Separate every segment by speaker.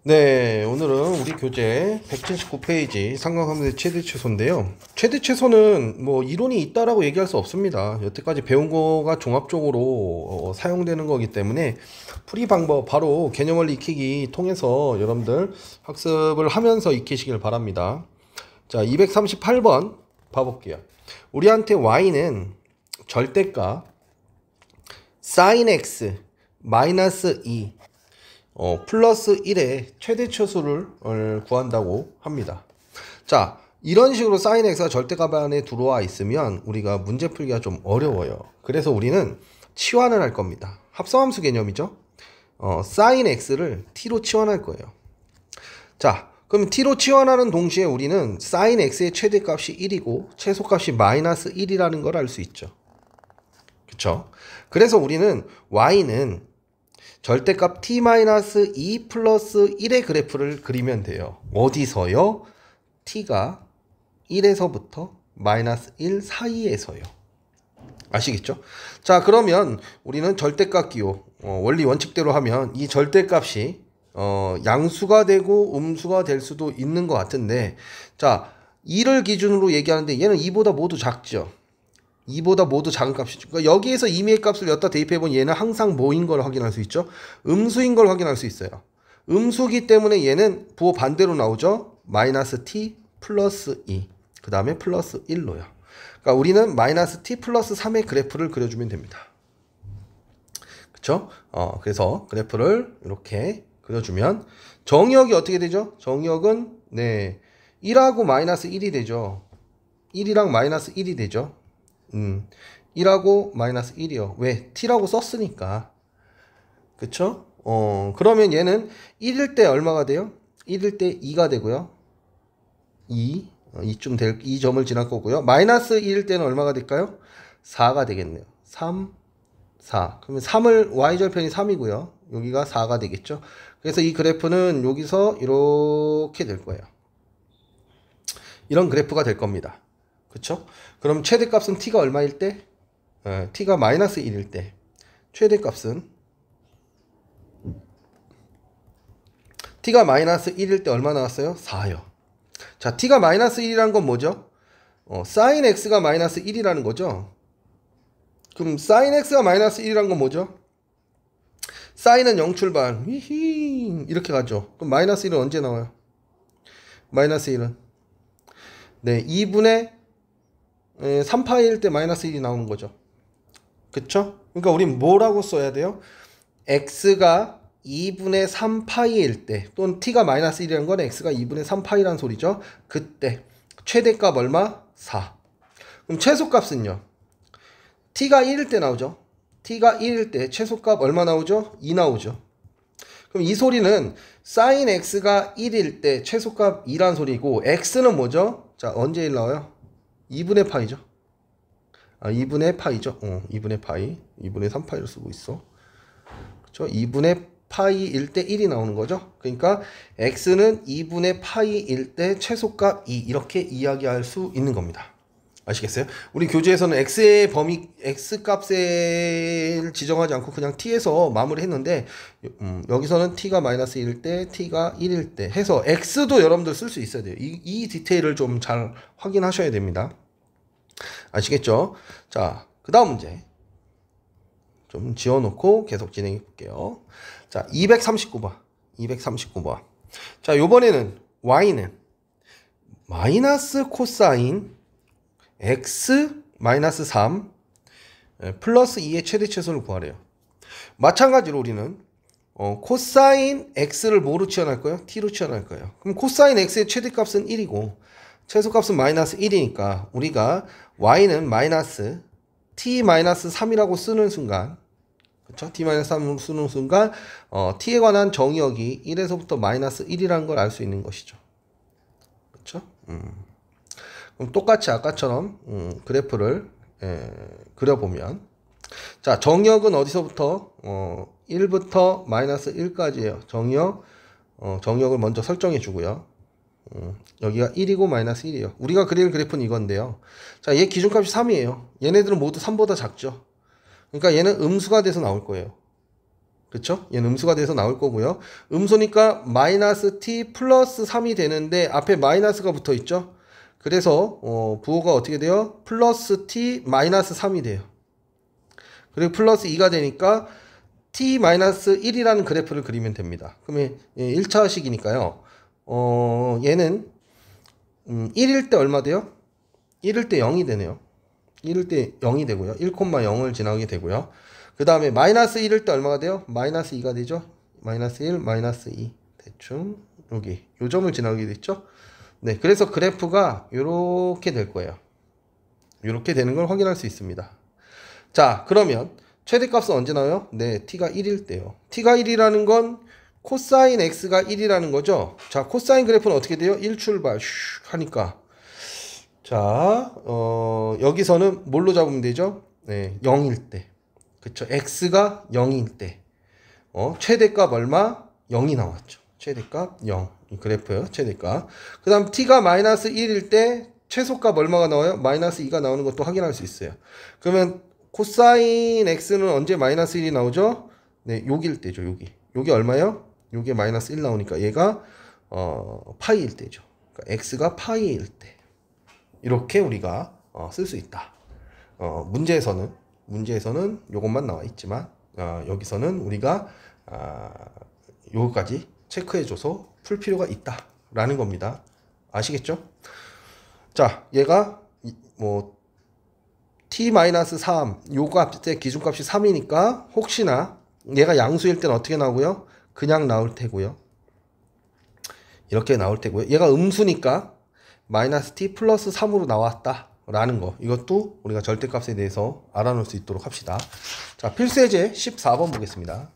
Speaker 1: 네, 오늘은 우리 교재 179페이지 삼각함수의 최대 최소인데요. 최대 최소는 뭐 이론이 있다라고 얘기할 수 없습니다. 여태까지 배운 거가 종합적으로 사용되는 거기 때문에 풀이 방법 바로 개념 원리 익히기 통해서 여러분들 학습을 하면서 익히시길 바랍니다. 자, 238번 봐볼게요. 우리한테 y는 절대값 sin x 마이너스 2 플러스 1의 최대 최소를 구한다고 합니다. 자, 이런 식으로 sin x가 절대값 안에 들어와 있으면 우리가 문제 풀기가 좀 어려워요. 그래서 우리는 치환을 할 겁니다. 합성함수 개념이죠. sin x를 t로 치환할 거예요. 자, 그럼 t로 치환하는 동시에 우리는 sin x의 최대값이 1이고 최소값이 마이너스 1이라는 걸 알 수 있죠. 그쵸? 그래서 우리는 y는 절대값 t-2 플러스 1의 그래프를 그리면 돼요. 어디서요? t가 1에서부터 마이너스 1 사이에서요. 아시겠죠? 자, 그러면 우리는 절대값 기호 원리 원칙대로 하면 이 절대값이 양수가 되고 음수가 될 수도 있는 것 같은데, 자, 2를 기준으로 얘기하는데 얘는 2보다 모두 작죠. 2보다 모두 작은 값이죠. 그러니까 여기에서 임의의 값을 여기다 대입해보면 얘는 항상 뭐인 걸 확인할 수 있죠. 음수인 걸 확인할 수 있어요. 음수기 때문에 얘는 부호 반대로 나오죠. 마이너스 t 플러스 2. 그 다음에 플러스 1로요. 그러니까 우리는 마이너스 t 플러스 3의 그래프를 그려주면 됩니다. 그쵸? 그래서 그래프를 이렇게 그려주면 정의역이 어떻게 되죠? 정의역은 1하고 마이너스 1이 되죠. 1이랑 마이너스 1이 되죠. 1하고 마이너스 1이요. 왜? t라고 썼으니까. 그쵸? 그러면 얘는 1일 때 얼마가 돼요? 1일 때 2가 되고요. 2점을 지날 거고요. 마이너스 1일 때는 얼마가 될까요? 4가 되겠네요. 3, 4. 그러면 3을, y절편이 3이고요. 여기가 4가 되겠죠? 그래서 이 그래프는 여기서 이렇게 될 거예요. 이런 그래프가 될 겁니다. 그쵸? 그럼 최대값은 t가 얼마일 때? t가 마이너스 1일 때 최대값은 t가 마이너스 1일 때 얼마 나왔어요? 4요. 자, t가 마이너스 1이라는 건 뭐죠? sin x가 마이너스 1이라는 거죠. 그럼 sin x가 마이너스 1이라는 건 뭐죠? sin은 0 출발 이렇게 가죠. 그럼 마이너스 1은 언제 나와요? 마이너스 1은 2분의 3파이일 때 마이너스 1이 나오는 거죠. 그쵸? 그러니까 우린 뭐라고 써야 돼요? x가 2분의 3파이일 때, 또는 t가 마이너스 1이라는 건 x가 2분의 3파이라는 소리죠. 그때 최대값 얼마? 4. 그럼 최소값은요? t가 1일 때 나오죠. t가 1일 때 최소값 얼마 나오죠? 2 나오죠. 그럼 이 소리는 sin x가 1일 때 최소값 2란 소리고, x는 뭐죠? 자, 언제 1 나와요? 2분의 파이죠. 2분의 파이죠. 2분의 파이. 2분의 3파이를 쓰고 있어. 그쵸? 2분의 파이일 때 1이 나오는 거죠. 그러니까 x는 2분의 파이일 때 최소값 2 이렇게 이야기할 수 있는 겁니다. 아시겠어요? 우리 교재에서는 x의 범위, x 값을 지정하지 않고 그냥 t에서 마무리했는데, 여기서는 t가 마이너스 1일 때, t가 1일 때 해서 x도 여러분들 쓸 수 있어야 돼요. 이 디테일을 좀 잘 확인하셔야 됩니다. 아시겠죠? 자, 그 다음 문제 좀 지워놓고 계속 진행해 볼게요. 자, 239번. 자, 요번에는 y는 마이너스 코사인 x 마이너스 3 플러스 2의 최대 최소를 구하래요. 마찬가지로 우리는 코사인 x를 뭐로 치환할 거예요? t로 치환할 거예요. 그럼 코사인 x의 최대값은 1이고 최소값은 마이너스 1이니까 우리가 y는 마이너스 t-3이라고 쓰는 순간, 그쵸? t-3으로 쓰는 순간 t에 관한 정의역이 1에서부터 마이너스 1이라는 걸 알 수 있는 것이죠. 그쵸? 그럼 똑같이 아까처럼 그래프를 그려보면, 자, 정의역은 어디서부터 1부터 마이너스 1까지예요. 정의역을 먼저 설정해 주고요. 여기가 1이고 마이너스 1이에요. 우리가 그릴 그래프는 이건데요. 자, 얘 기준값이 3이에요. 얘네들은 모두 3보다 작죠. 그러니까 얘는 음수가 돼서 나올 거예요. 그쵸? 얘는 음수가 돼서 나올 거고요. 음수니까 마이너스 t 플러스 3이 되는데 앞에 마이너스가 붙어 있죠? 그래서 부호가 어떻게 돼요? 플러스 t 마이너스 3이 돼요. 그리고 플러스 2가 되니까 t 마이너스 1이라는 그래프를 그리면 됩니다. 그러면 1차식이니까요. 얘는 1일 때 얼마 돼요? 1일 때 0이 되네요. 1일 때 0이 되고요. 1,0을 지나게 되고요. 그 다음에 마이너스 1일 때 얼마가 돼요? 마이너스 2가 되죠. 마이너스 1, 마이너스 2 대충 여기 요 점을 지나게 됐죠. 네, 그래서 그래프가 요렇게 될 거예요. 요렇게 되는 걸 확인할 수 있습니다. 자, 그러면 최대값은 언제 나와요? 네, t가 1일 때요. t가 1이라는 건 코사인 x가 1이라는 거죠. 자, 코사인 그래프는 어떻게 돼요? 1출발 하니까 자, 여기서는 뭘로 잡으면 되죠? 네, 0일 때. 그쵸? x가 0일 때. 최대값 얼마? 0이 나왔죠. 최대값 0. 이 그래프요. 최대값. 그 다음 t가 마이너스 1일 때 최소값 얼마가 나와요? 마이너스 2가 나오는 것도 확인할 수 있어요. 그러면 코사인 x는 언제 마이너스 1이 나오죠? 네, 여기일 때죠. 여기 얼마요? 여기에 마이너스 1 나오니까 얘가 파이일 때죠. 그러니까 x가 파이일 때. 이렇게 우리가 쓸 수 있다. 문제에서는 요것만 나와 있지만 여기서는 우리가 요거까지 체크해줘서 풀 필요가 있다라는 겁니다. 아시겠죠? 자, 얘가 뭐 t-3 요 값의 기준값이 3이니까 혹시나 얘가 양수일 때는 어떻게 나오고요? 그냥 나올 테고요. 이렇게 나올 테고요. 얘가 음수니까 마이너스 t 플러스 3으로 나왔다 라는 거, 이것도 우리가 절대값에 대해서 알아놓을 수 있도록 합시다. 자, 필수예제 14번 보겠습니다.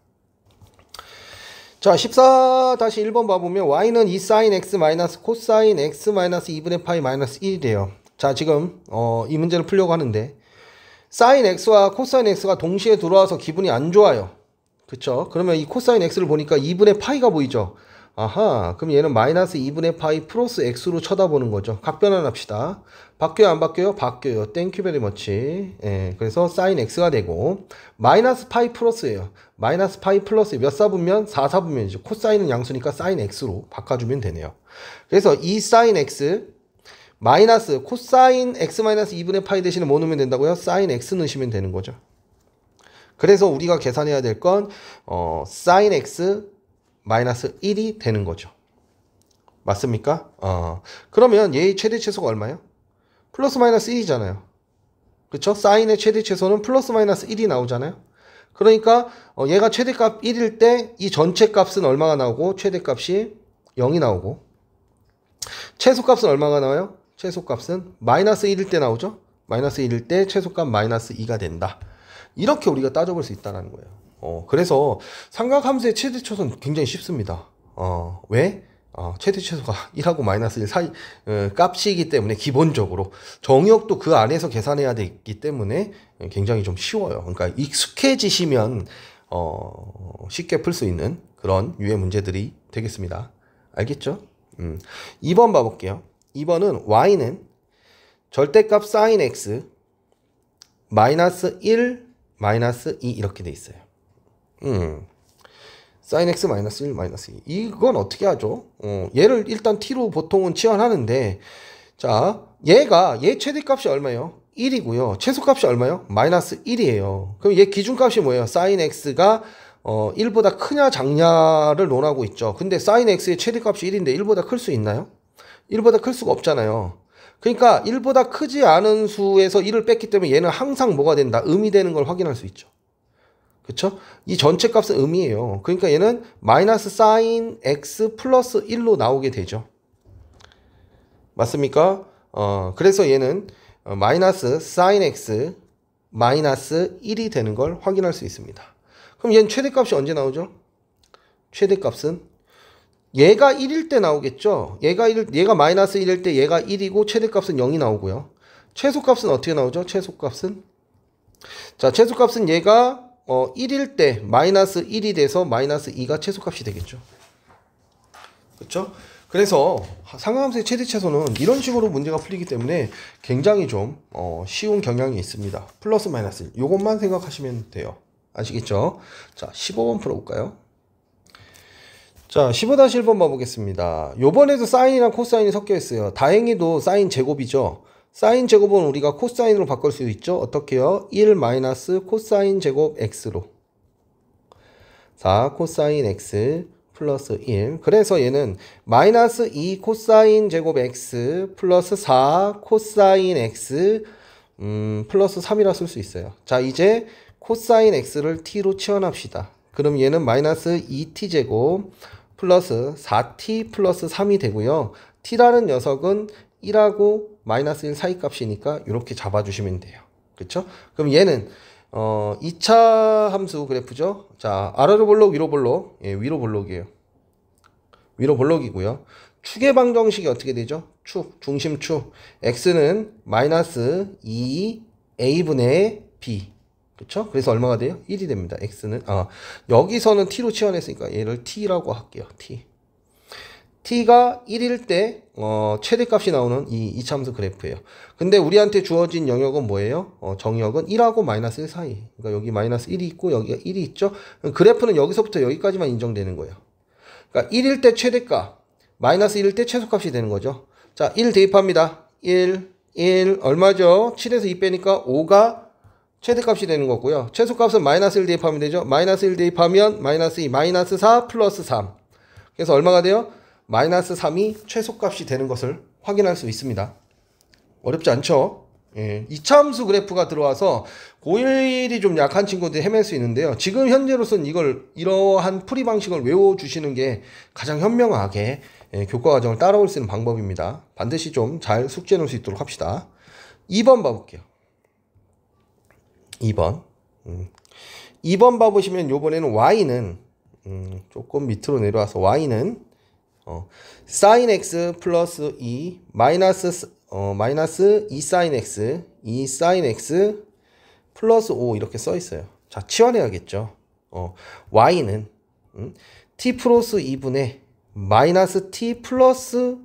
Speaker 1: 자, 14-1번 봐보면 y는 2sin x 마이너스 코사인 x 마이너스 2분의 파이 마이너스 1이래요. 자, 지금 이 문제를 풀려고 하는데 sin x와 코사인 x가 동시에 들어와서 기분이 안 좋아요. 그쵸? 그러면 이 코사인 x를 보니까 2분의 파이가 보이죠? 아하, 그럼 얘는 마이너스 2분의 파이 플러스 x로 쳐다보는 거죠. 각변환 합시다. 바뀌어요, 안 바뀌어요? 바뀌어요. 땡큐 베리 머치. 예, 그래서 sin x가 되고 마이너스 파이 플러스예요. 마이너스 파이 플러스 몇 사분면? 4사분면이죠. 코사인은 양수니까 sin x로 바꿔주면 되네요. 그래서 이 sin x 마이너스 코사인 x 마이너스 2분의 파이 대신에 뭐 넣으면 된다고요? sin x 넣으시면 되는 거죠. 그래서 우리가 계산해야 될 건 sin x 마이너스 1이 되는 거죠. 맞습니까? 그러면 얘의 최대 최소가 얼마예요? 플러스 마이너스 1이잖아요. 그쵸? 사인의 최대 최소는 플러스 마이너스 1이 나오잖아요. 그러니까 얘가 최대값 1일 때 이 전체 값은 얼마가 나오고 최대값이 0이 나오고 최소값은 얼마가 나와요? 최소값은 마이너스 1일 때 나오죠? 마이너스 1일 때 최소값 마이너스 2가 된다. 이렇게 우리가 따져볼 수 있다는 거예요. 그래서 삼각함수의 최대 최소는 굉장히 쉽습니다. 왜? 최대 최소가 1하고 마이너스 1 사이 값이기 때문에 기본적으로 정의역도 그 안에서 계산해야 되기 때문에 굉장히 좀 쉬워요. 그러니까 익숙해지시면 쉽게 풀 수 있는 그런 유의 문제들이 되겠습니다. 알겠죠? 2번 봐볼게요. 2번은 y는 절대값 sin x 마이너스 1 마이너스 2 이렇게 돼 있어요. sin x 마이너스 1 마이너스 2 이건 어떻게 하죠? 얘를 일단 t로 보통은 치환하는데 자, 얘 최대값이 얼마예요? 1이고요. 최소값이 얼마예요? 마이너스 1이에요. 그럼 얘 기준값이 뭐예요? sin x가 1보다 크냐 작냐를 논하고 있죠. 근데 sin x의 최대값이 1인데 1보다 클 수 있나요? 1보다 클 수가 없잖아요. 그러니까 1보다 크지 않은 수에서 1을 뺐기 때문에 얘는 항상 뭐가 된다? 음이 되는 걸 확인할 수 있죠. 그쵸? 이 전체 값은 음이에요. 그러니까 얘는 마이너스 sin x 플러스 1로 나오게 되죠. 맞습니까? 그래서 얘는 마이너스 sin x 마이너스 1이 되는 걸 확인할 수 있습니다. 그럼 얘는 최대값이 언제 나오죠? 최대값은 얘가 1일 때 나오겠죠? 얘가 마이너스 1일 때 얘가 1이고 최대값은 0이 나오고요. 최소값은 어떻게 나오죠? 최소값은 자, 최소값은 얘가 1일 때 마이너스 1이 돼서 마이너스 2가 최소값이 되겠죠. 그렇죠? 그래서 상하함수의 최대 최소는 이런 식으로 문제가 풀리기 때문에 굉장히 좀 쉬운 경향이 있습니다. 플러스 마이너스 1 요것만 생각하시면 돼요. 아시겠죠? 자, 15번 풀어볼까요? 자, 15-1번 봐보겠습니다. 요번에도 사인이랑 코사인이 섞여 있어요. 다행히도 사인 제곱이죠. 사인 제곱은 우리가 코사인으로 바꿀 수 있죠. 어떻게요? 1 마이너스 코사인 제곱 x로. 4 코사인 x 플러스 1. 그래서 얘는 마이너스 2 코사인 제곱 x 플러스 4 코사인 x 플러스 3이라 쓸 수 있어요. 자, 이제 코사인 x를 t로 치환합시다. 그럼 얘는 마이너스 2t 제곱 플러스 4t 플러스 3이 되고요. t라는 녀석은 1하고 마이너스 1 사이 값이니까 이렇게 잡아주시면 돼요. 그쵸? 그럼 얘는 2차 함수 그래프죠. 자, 아래로 볼록 위로 볼록. 예, 위로 볼록이에요. 위로 볼록이고요. 축의 방정식이 어떻게 되죠? 축, 중심축. x는 마이너스 2a분의 b. 그쵸? 그래서 얼마가 돼요? 1이 됩니다. x는 여기서는 t로 치환했으니까 얘를 t라고 할게요. t가 1일 때 최대값이 나오는 이 이차함수 그래프예요. 근데 우리한테 주어진 영역은 뭐예요? 정역은 1하고 마이너스 1 사이. 그러니까 여기 마이너스 1이 있고 여기가 1이 있죠? 그래프는 여기서부터 여기까지만 인정되는 거예요. 그러니까 1일 때 최대값, 마이너스 1일 때 최소값이 되는 거죠. 자, 1 대입합니다. 1 얼마죠? 7에서 2 빼니까 5가 최대값이 되는 거고요. 최소값은 마이너스 1 대입하면 되죠. 마이너스 1 대입하면 마이너스 2, 마이너스 4 플러스 3. 그래서 얼마가 돼요? 마이너스 3이 최소값이 되는 것을 확인할 수 있습니다. 어렵지 않죠? 예, 이차함수 그래프가 들어와서 고1이 좀 약한 친구들이 헤맬 수 있는데요. 지금 현재로서는 이러한 풀이 방식을 외워주시는 게 가장 현명하게 교과 과정을 따라올 수 있는 방법입니다. 반드시 좀 잘 숙지해 놓을 수 있도록 합시다. 2번 봐볼게요. 2번 봐보시면 요번에는 y는 조금 밑으로 내려와서 y는 sin x 플러스 2 마이너스 2 sin x 2 sin x 플러스 5 이렇게 써 있어요. 자, 치환해야겠죠. y는 t 플러스 2분의 마이너스 t 플러스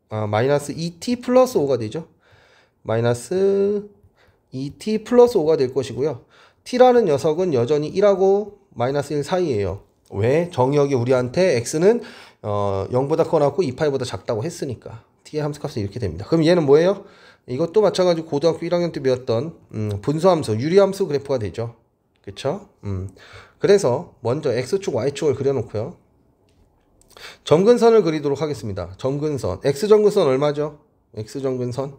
Speaker 1: 마이너스 2t 플러스 5가 되죠. 마이너스 2t 플러스 5가 될 것이고요. t라는 녀석은 여전히 1하고 마이너스 1 사이에요. 왜? 정의역이 우리한테 x는 0보다 커놨고 2파이보다 작다고 했으니까 t의 함수값은 이렇게 됩니다. 그럼 얘는 뭐예요? 이것도 마찬가지로 고등학교 1학년 때 배웠던 분수함수, 유리함수 그래프가 되죠. 그쵸? 그래서 먼저 x축, y축을 그려놓고요. 점근선을 그리도록 하겠습니다. 점근선, x점근선 얼마죠? x점근선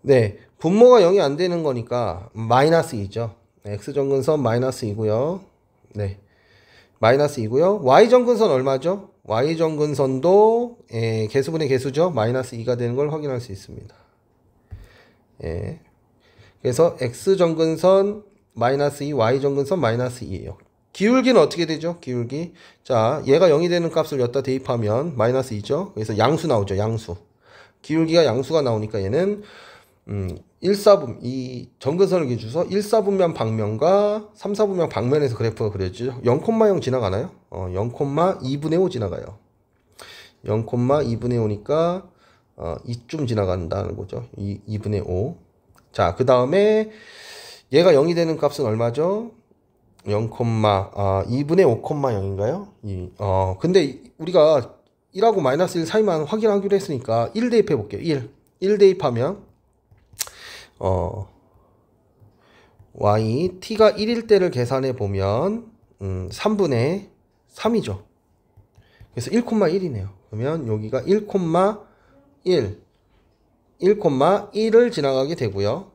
Speaker 1: 네, 분모가 0이 안 되는 거니까 마이너스 2죠. x점근선 마이너스 2고요. 네, 마이너스 2고요. y점근선 얼마죠? y점근선도 개수분의 개수죠. 마이너스 2가 되는 걸 확인할 수 있습니다. 예. 그래서 x점근선 마이너스 2, y점근선 마이너스 2예요. 기울기는 어떻게 되죠? 기울기. 자, 얘가 0이 되는 값을 여기다 대입하면 마이너스 2죠. 그래서 양수 나오죠. 양수. 기울기가 양수가 나오니까 얘는 1사분, 이 점근선을 기준해서 1사분면 방면과 3사분면 방면에서 그래프가 그려지죠. 0,0 지나가나요? 0,2분의 5 지나가요. 0,2분의 5니까 2쯤 지나간다는 거죠. 2분의 5. 자, 그 다음에 얘가 0이 되는 값은 얼마죠? 2분의 5,0인가요? 근데 우리가 1하고 마이너스 1 사이만 확인하기로 했으니까 1 대입해 볼게요. 1 대입하면 y t가 1일 때를 계산해 보면 3분의 3이죠. 그래서 1,1이네요. 그러면 여기가 1,1을 지나가게 되고요.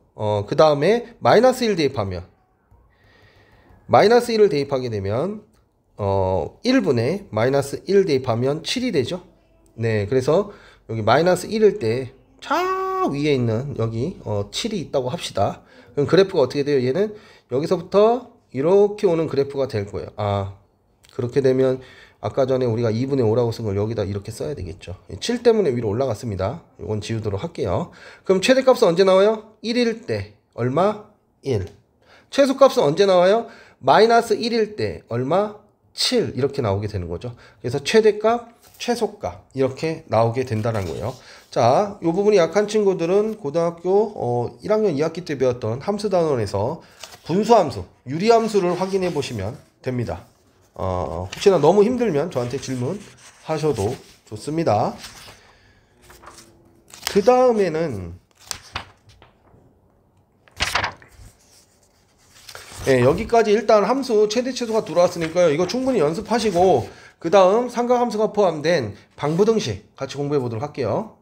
Speaker 1: 그 다음에 마이너스 1 대입하면 마이너스 1을 대입하게 되면 1분의 마이너스 1 대입하면 7이 되죠. 네, 그래서 여기 마이너스 1일 때 저 위에 있는 여기 7이 있다고 합시다. 그럼 그래프가 어떻게 돼요? 얘는 여기서부터 이렇게 오는 그래프가 될 거예요. 그렇게 되면 아까 전에 우리가 2분의 5라고 쓴 걸 여기다 이렇게 써야 되겠죠. 7 때문에 위로 올라갔습니다. 이건 지우도록 할게요. 그럼 최대값은 언제 나와요? 1일 때 얼마? 1. 최소값은 언제 나와요? 마이너스 1일 때 얼마? 7 이렇게 나오게 되는 거죠. 그래서 최대값 최소가 이렇게 나오게 된다는 거예요. 자, 이 부분이 약한 친구들은 고등학교 1학년 2학기 때 배웠던 함수 단원에서 분수함수, 유리함수를 확인해 보시면 됩니다. 혹시나 너무 힘들면 저한테 질문하셔도 좋습니다. 그 다음에는 여기까지 일단 함수 최대 최소가 들어왔으니까요. 이거 충분히 연습하시고 그 다음 삼각함수가 포함된 방부등식 같이 공부해 보도록 할게요.